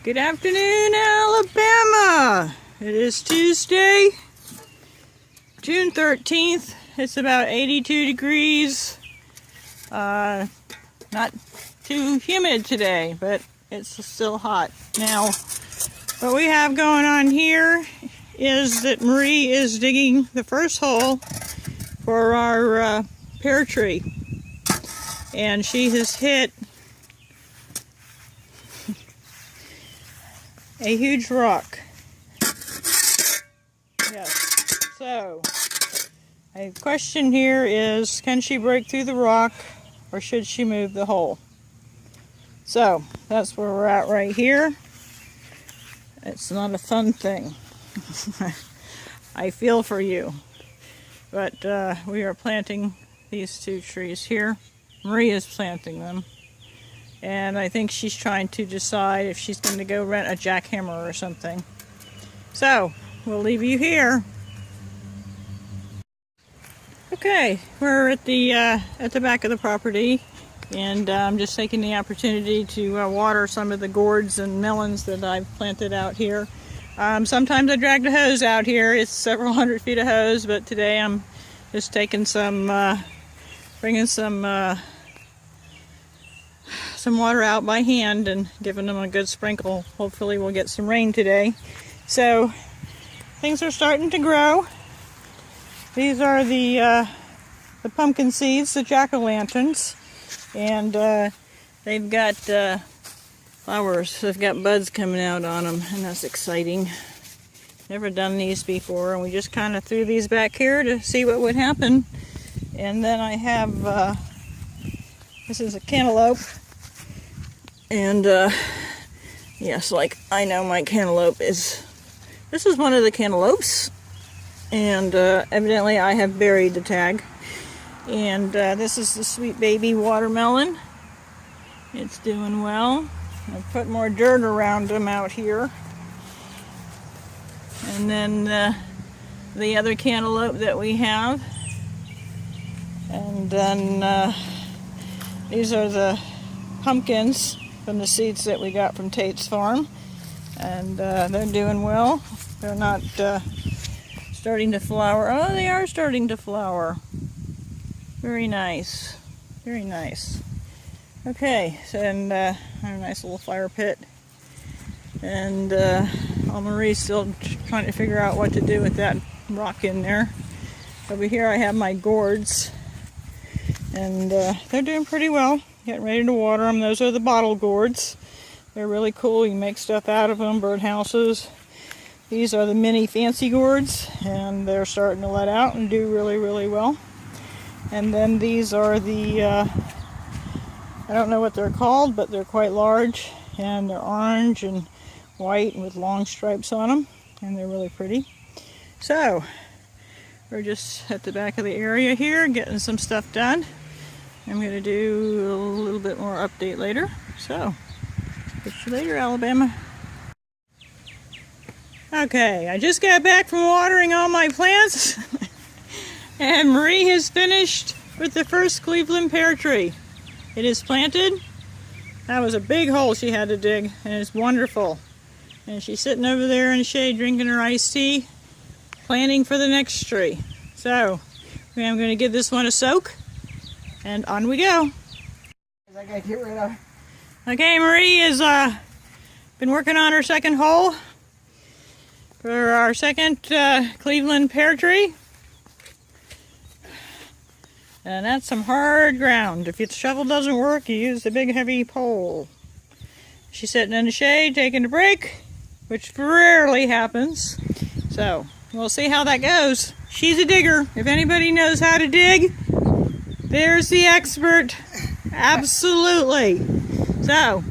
Good afternoon, Alabama. It is Tuesday, June 13th. It's about 82 degrees. Not too humid today, but it's still hot. Now, what we have going on here is that Marie is digging the first hole for our pear tree. And she has hit a huge rock. Yes. So, a question here is, can she break through the rock or should she move the hole? So, that's where we're at right here. It's not a fun thing. I feel for you. But we are planting these two trees here. Marie is planting them. And I think she's trying to decide if she's going to go rent a jackhammer or something. So, we'll leave you here. Okay, we're at the back of the property, and I'm just taking the opportunity to water some of the gourds and melons that I've planted out here. Sometimes I drag the hose out here. It's several hundred feet of hose, but today I'm just taking some, bringing some water out by hand and giving them a good sprinkle. Hopefully we'll get some rain today. So things are starting to grow. These are the pumpkin seeds, the jack-o'-lanterns, and they've got flowers. They've got buds coming out on them, and that's exciting. Never done these before, and we just kind of threw these back here to see what would happen. And then I have this is a cantaloupe. And, yes, like, I know my cantaloupe is, this is one of the cantaloupes, and evidently I have buried the tag. And this is the sweet baby watermelon. It's doing well. I put more dirt around them out here. And then the other cantaloupe that we have. And then these are the pumpkins from the seeds that we got from Tate's farm, and they're doing well. They're not starting to flower. Oh, they are starting to flower. Very nice, very nice. Okay, so, and I have a nice little fire pit, and Marie's still trying to figure out what to do with that rock in there. Over here I have my gourds, and they're doing pretty well. Getting ready to water them. Those are the bottle gourds. They're really cool. You can make stuff out of them, birdhouses. These are the mini fancy gourds, and they're starting to let out and do really, really well. And then these are the, I don't know what they're called, but they're quite large, and they're orange and white with long stripes on them, and they're really pretty. So, we're just at the back of the area here, getting some stuff done. I'm going to do a little bit more update later. So, catch you later, Alabama. Okay, I just got back from watering all my plants. And Marie has finished with the first Cleveland pear tree. It is planted. That was a big hole she had to dig, and it's wonderful. And she's sitting over there in the shade drinking her iced tea, planting for the next tree. So, I'm going to give this one a soak. And on we go. I gotta get rid of. Okay, Marie has been working on her second hole for our second Cleveland pear tree. And that's some hard ground. If your shovel doesn't work, you use the big heavy pole. She's sitting in the shade taking a break, which rarely happens. So, we'll see how that goes. She's a digger. If anybody knows how to dig, there's the expert. Absolutely. So,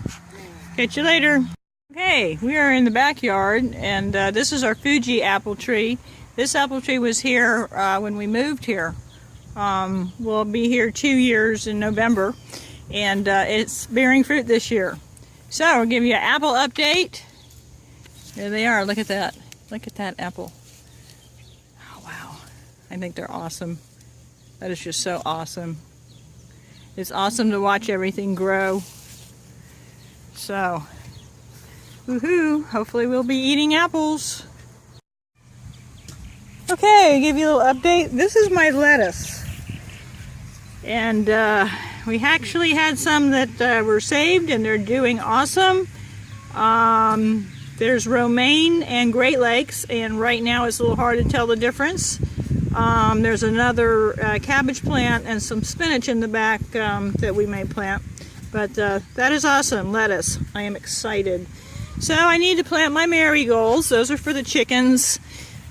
catch you later. Okay, we are in the backyard, and this is our Fuji apple tree. This apple tree was here when we moved here. We'll be here 2 years in November, and it's bearing fruit this year. So, I'll give you an apple update. There they are. Look at that. Look at that apple. Oh, wow. I think they're awesome. That is just so awesome. It's awesome to watch everything grow. So, Woohoo! Hopefully we'll be eating apples. Okay, give you a little update. This is my lettuce. And we actually had some that were saved and they're doing awesome. There's romaine and Great Lakes, and right now it's a little hard to tell the difference. There's another cabbage plant and some spinach in the back that we may plant. But that is awesome, lettuce. I am excited. So I need to plant my marigolds. Those are for the chickens.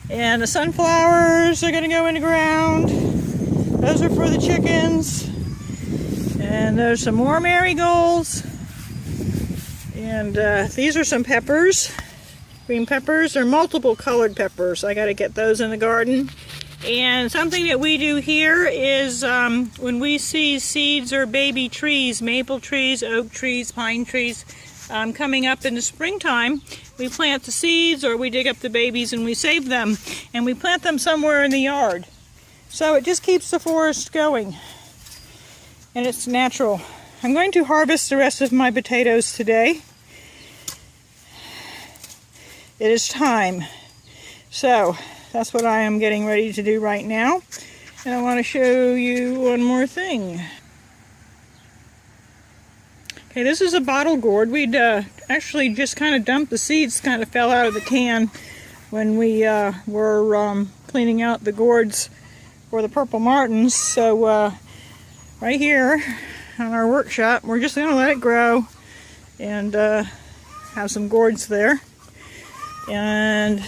And the sunflowers are going to go in the ground. Those are for the chickens. And there's some more marigolds. And these are some peppers. Green peppers. They're multiple colored peppers. I got to get those in the garden. And something that we do here is when we see seeds or baby trees, maple trees, oak trees, pine trees, coming up in the springtime, we plant the seeds or we dig up the babies and we save them. And we plant them somewhere in the yard. So it just keeps the forest going. And it's natural. I'm going to harvest the rest of my potatoes today. It is time. So that's what I am getting ready to do right now. And I want to show you one more thing. Okay, this is a bottle gourd. We'd actually just kind of dumped the seeds, kind of fell out of the can when we were cleaning out the gourds for the Purple Martins. So right here on our workshop, we're just going to let it grow and have some gourds there. And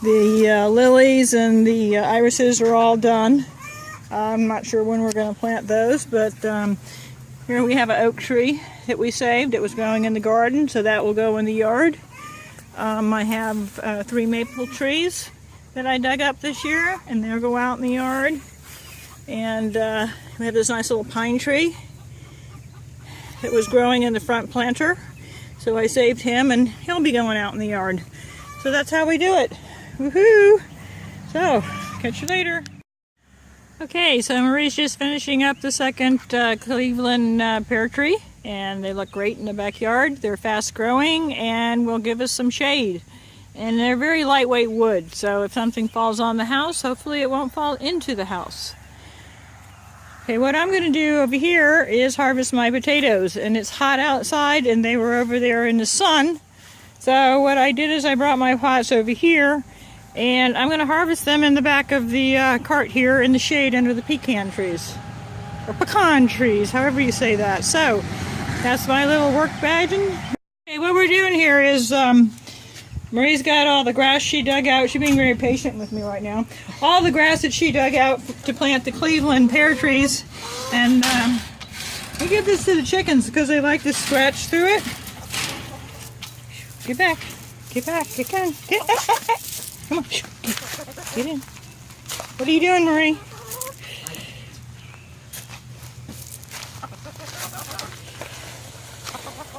the lilies and the irises are all done. I'm not sure when we're going to plant those, but here we have an oak tree that we saved. It was growing in the garden, so that will go in the yard. I have 3 maple trees that I dug up this year, and they'll go out in the yard. And we have this nice little pine tree that was growing in the front planter. So I saved him, and he'll be going out in the yard. So that's how we do it. Woohoo! So, catch you later. Okay, so Marie's just finishing up the second Cleveland pear tree, and they look great in the backyard. They're fast growing and will give us some shade. And they're very lightweight wood, so if something falls on the house, hopefully it won't fall into the house. Okay, what I'm going to do over here is harvest my potatoes, and it's hot outside and they were over there in the sun. So what I did is I brought my pots over here, and I'm going to harvest them in the back of the cart here in the shade under the pecan trees. Or pecan trees, however you say that. So, that's my little work bag. Okay, what we're doing here is, Marie's got all the grass she dug out. She's being very patient with me right now. All the grass that she dug out to plant the Cleveland pear trees. And we give this to the chickens because they like to scratch through it. Get back. Get back. Get on. Come on. Get in. What are you doing, Marie?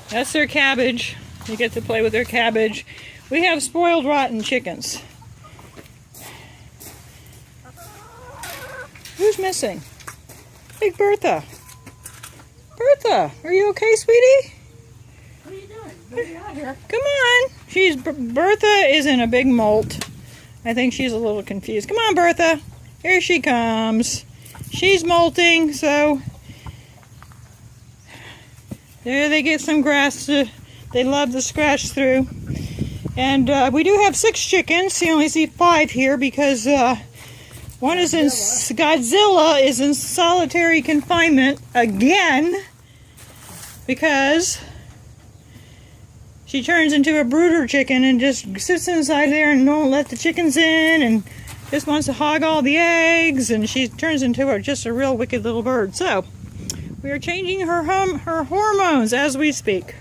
That's their cabbage. You get to play with their cabbage. We have spoiled rotten chickens. Who's missing? Big Bertha. Bertha, are you okay, sweetie? What are you doing? What are you out here? Come on. Bertha is in a big molt. I think she's a little confused. Come on, Bertha. Here she comes. She's molting, so there they get some grass. They love to scratch through. And we do have 6 chickens. You only see 5 here because one is in Godzilla is in solitary confinement again because she turns into a brooder chicken and just sits inside there and won't let the chickens in and just wants to hog all the eggs, and she turns into just a real wicked little bird. So we are changing her hormones as we speak.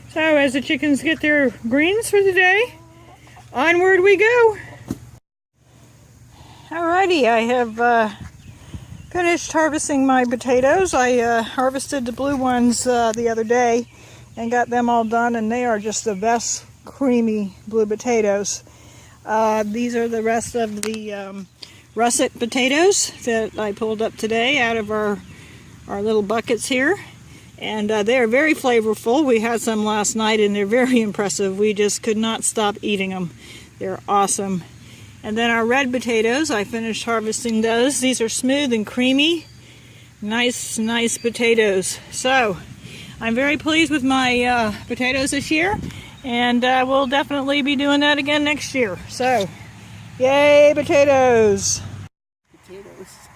So as the chickens get their greens for the day, onward we go. Alrighty, I have finished harvesting my potatoes. I harvested the blue ones the other day and got them all done, and they are just the best creamy blue potatoes. These are the rest of the russet potatoes that I pulled up today out of our little buckets here. And they are very flavorful. We had some last night and they're very impressive. We just could not stop eating them. They're awesome. And then our red potatoes, I finished harvesting those. These are smooth and creamy. Nice potatoes. So I'm very pleased with my potatoes this year, and we'll definitely be doing that again next year. So, yay, potatoes!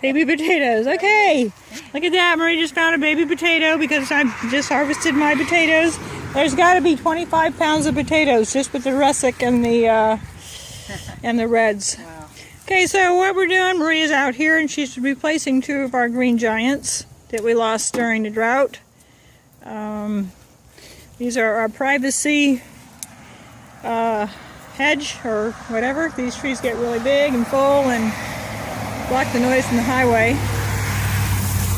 Baby potatoes. Okay, look at that. Marie just found a baby potato because I just harvested my potatoes. There's got to be 25 pounds of potatoes just with the russet and the reds. Wow. Okay, so what we're doing, Maria's out here and she's replacing 2 of our green giants that we lost during the drought. These are our privacy hedge or whatever. These trees get really big and full and block the noise from the highway.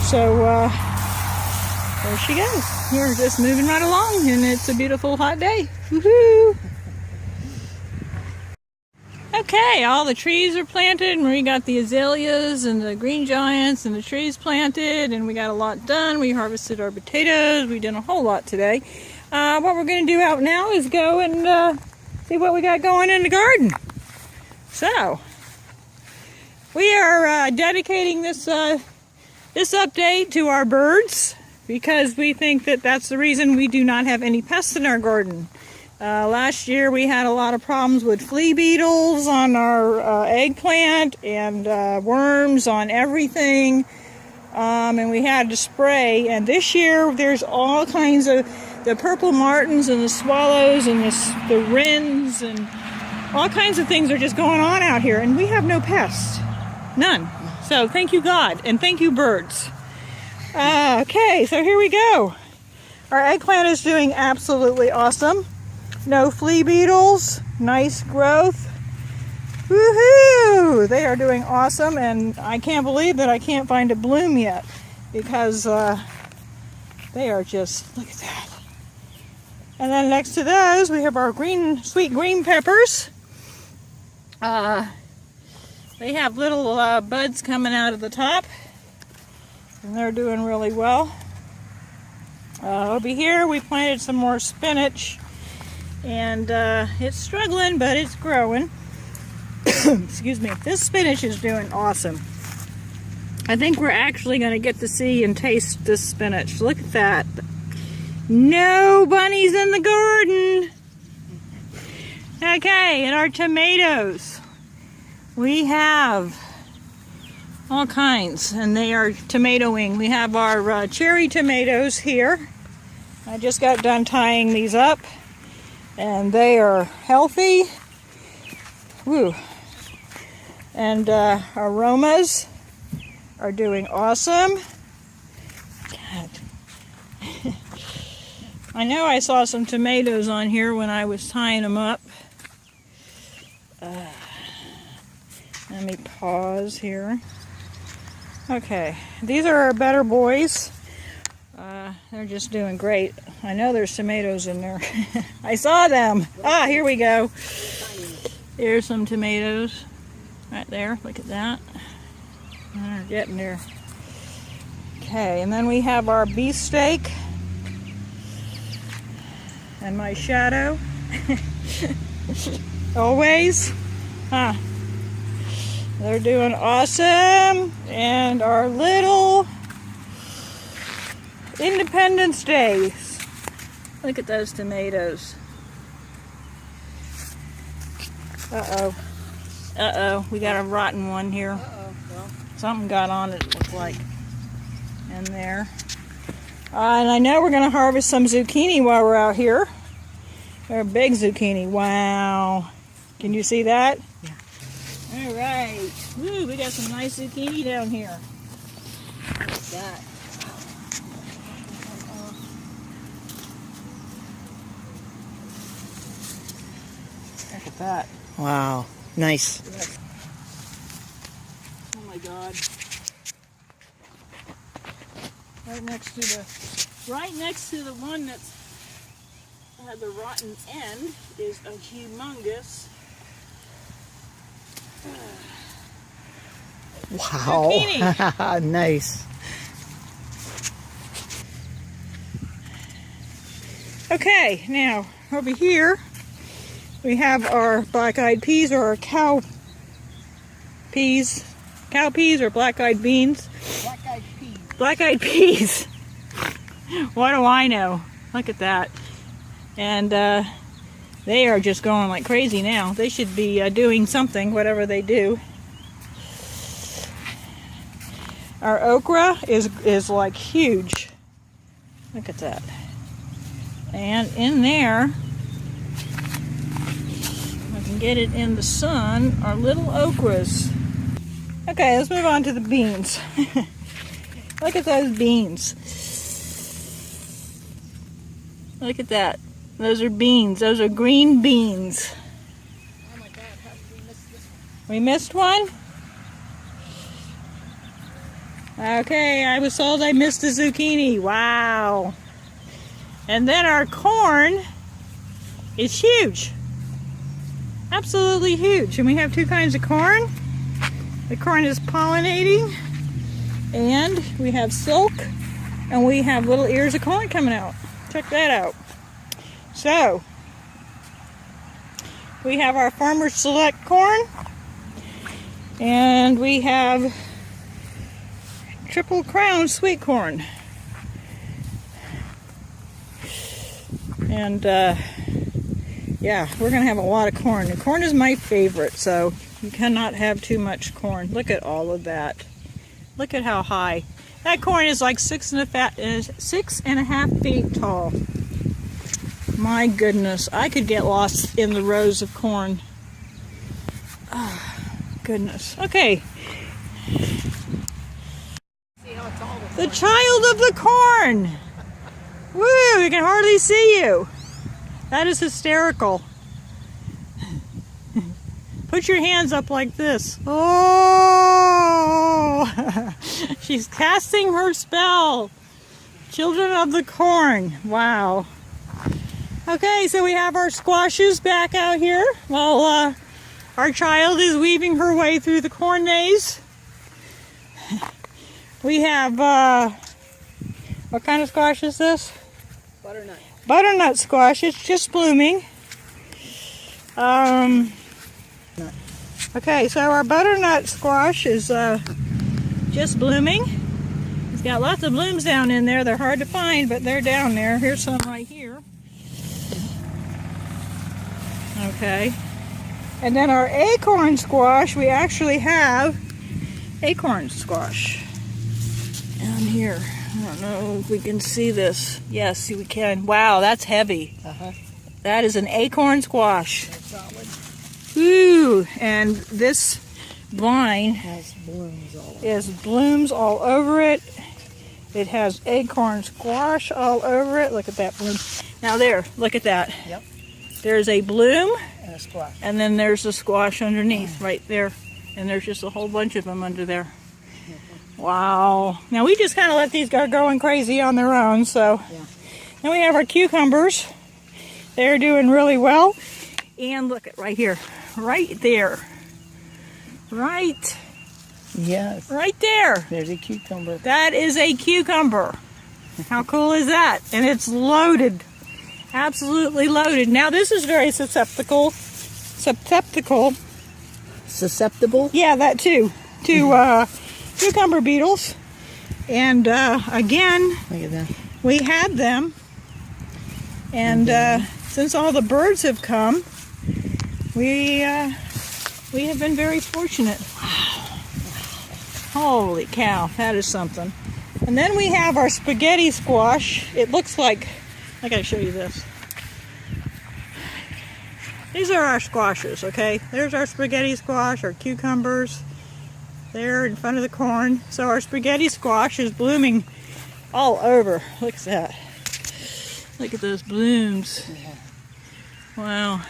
So there she goes. We're just moving right along and it's a beautiful hot day. Woohoo! Okay, all the trees are planted. Marie got the azaleas and the green giants and the trees planted, and we got a lot done. We harvested our potatoes. We did a whole lot today. What we're going to do out now is go and see what we got going in the garden. So, we are dedicating this update to our birds because we think that that's the reason we do not have any pests in our garden. Last year we had a lot of problems with flea beetles on our eggplant and worms on everything, and we had to spray. And this year there's all kinds of the purple martins and the swallows and the wrens and all kinds of things are just going on out here, and we have no pests, none. So thank you God and thank you birds. Okay, so here we go. Our eggplant is doing absolutely awesome. No flea beetles, nice growth. Woohoo! They are doing awesome, and I can't believe that I can't find a bloom yet because they are just, look at that. And then next to those, we have our sweet green peppers. They have little buds coming out of the top, and they're doing really well. Over here, we planted some more spinach. And it's struggling, but it's growing. Excuse me. This spinach is doing awesome. I think we're actually going to get to see and taste this spinach. Look at that. No bunnies in the garden. Okay, and our tomatoes. We have all kinds, and they are tomatoing. We have our cherry tomatoes here. I just got done tying these up. And they are healthy. Woo. And aromas are doing awesome. God. I know I saw some tomatoes on here when I was tying them up. Let me pause here. Okay, these are our better boys. They're just doing great. I know there's tomatoes in there. I saw them. Ah, here we go. There's some tomatoes right there. Look at that. They're getting there. Okay, and then we have our beefsteak and my shadow. Always. Huh. They're doing awesome. And our little Independence Day. Look at those tomatoes. Uh-oh. Uh-oh. We got a rotten one here. Uh-oh. Well, Something got on it, looks like. In there. And I know we're going to harvest some zucchini while we're out here. They're a big zucchini. Wow. Can you see that? yeah. All right. Woo, we got some nice zucchini down here. Look at that. Look at that. Wow. Nice. Yes. Oh my God. Right next to the one that's had the rotten end is a humongous Wow. zucchini. Nice. Okay, now over here we have our black-eyed peas, or our cow peas or black-eyed beans. Black-eyed peas. Black-eyed peas. What do I know? Look at that. And they are just going like crazy now. They should be doing something, whatever they do. Our okra is like huge. Look at that. And in there, if I can get it in the sun, are little okras. Okay, let's move on to the beans. Look at those beans. Look at that. Those are beans. Those are green beans. Oh my God, how did we miss this one? We missed one? Okay, I was told I missed a zucchini. Wow. And then our corn is huge. Absolutely huge. And we have two kinds of corn. The corn is pollinating. And we have silk. And we have little ears of corn coming out. Check that out. So, we have our Farmer's Select corn. And we have Triple Crown sweet corn. And yeah, we're gonna have a lot of corn. And corn is my favorite, so you cannot have too much corn. Look at all of that. Look at how high. That corn is like 6.5 feet tall. My goodness, I could get lost in the rows of corn. Oh, goodness. Okay. The child of the corn! Woo, we can hardly see you. That is hysterical. Put your hands up like this. Oh! She's casting her spell. Children of the corn. Wow. Okay, so we have our squashes back out here while our child is weaving her way through the corn maze. We have, what kind of squash is this? Butternut. Butternut squash. It's just blooming. Okay, so our butternut squash is just blooming. It's got lots of blooms down in there. They're hard to find, but they're down there. Here's some right here. Okay. And then our acorn squash, we actually have acorn squash down here. I don't know if we can see this. Yes, we can. Wow, that's heavy. That is an acorn squash. That's solid. Ooh, and this vine Has blooms all over. is blooms all over it. It has acorn squash all over it. Look at that bloom. Now there, look at that. Yep. There's a bloom, And a squash. and then there's a squash underneath right there. And there's just a whole bunch of them under there. Wow. Now we just kind of let these go going crazy on their own, so. Yeah. Then we have our cucumbers. They're doing really well. And look at right here. Right there. Right Yes. there. There's a cucumber. That is a cucumber. How cool is that? And it's loaded. Absolutely loaded. Now this is very susceptible. Susceptible. Susceptible? Yeah, that too. To cucumber beetles. And again, Look at that. we had them. And since all the birds have come, we have been very fortunate. Wow. Holy cow, that is something. And then we have our spaghetti squash. It looks like, I gotta show you this. These are our squashes, okay? There's our spaghetti squash, our cucumbers. There in front of the corn. So our spaghetti squash is blooming all over. Look at that. Look at those blooms. Wow.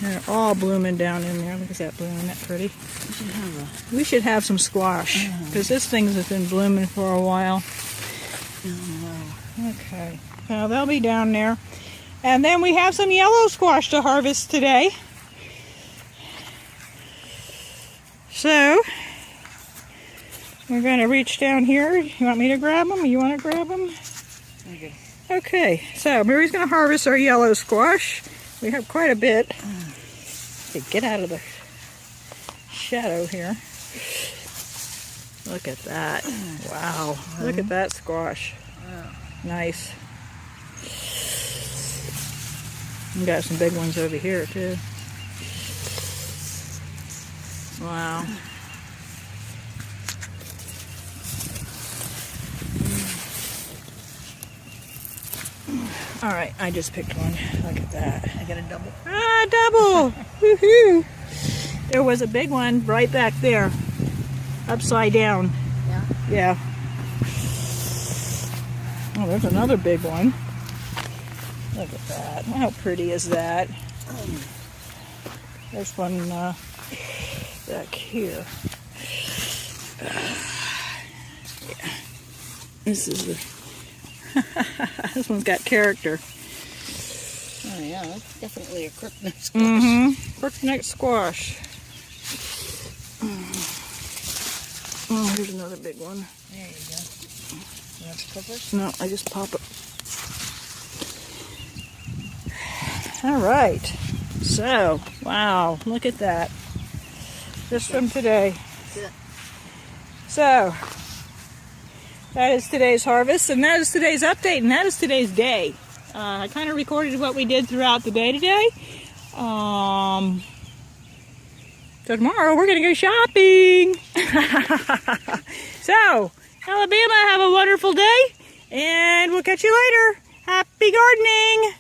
They're all blooming down in there. Look at that bloom. Isn't that pretty? We should have some squash because this thing has been blooming for a while. Okay. Now they'll be down there. And then we have some yellow squash to harvest today. So, we're going to reach down here. You want me to grab them? You want to grab them? Okay. Okay, so Mary's going to harvest our yellow squash. We have quite a bit. Okay, get out of the shadow here. Look at that. Wow. Look at that squash. Nice. We got some big ones over here too. Wow. All right, I just picked one. Look at that. I got a double. Ah, double! Woohoo! There was a big one right back there, upside down. Yeah. Yeah. Oh, there's another big one. Look at that. How pretty is that? There's one back here. Yeah. This is the. This one's got character. Oh yeah, that's definitely a crookneck squash. Mm-hmm. Crookneck squash. Oh, here's another big one. There you go. You want to cover it? No, I just pop it. All right. So, wow, look at that. Just from today. Yeah. So, that is today's harvest, and that is today's update, and that is today's day. I kind of recorded what we did throughout the day today. So tomorrow we're going to go shopping. So, Alabama, have a wonderful day, and we'll catch you later. Happy gardening!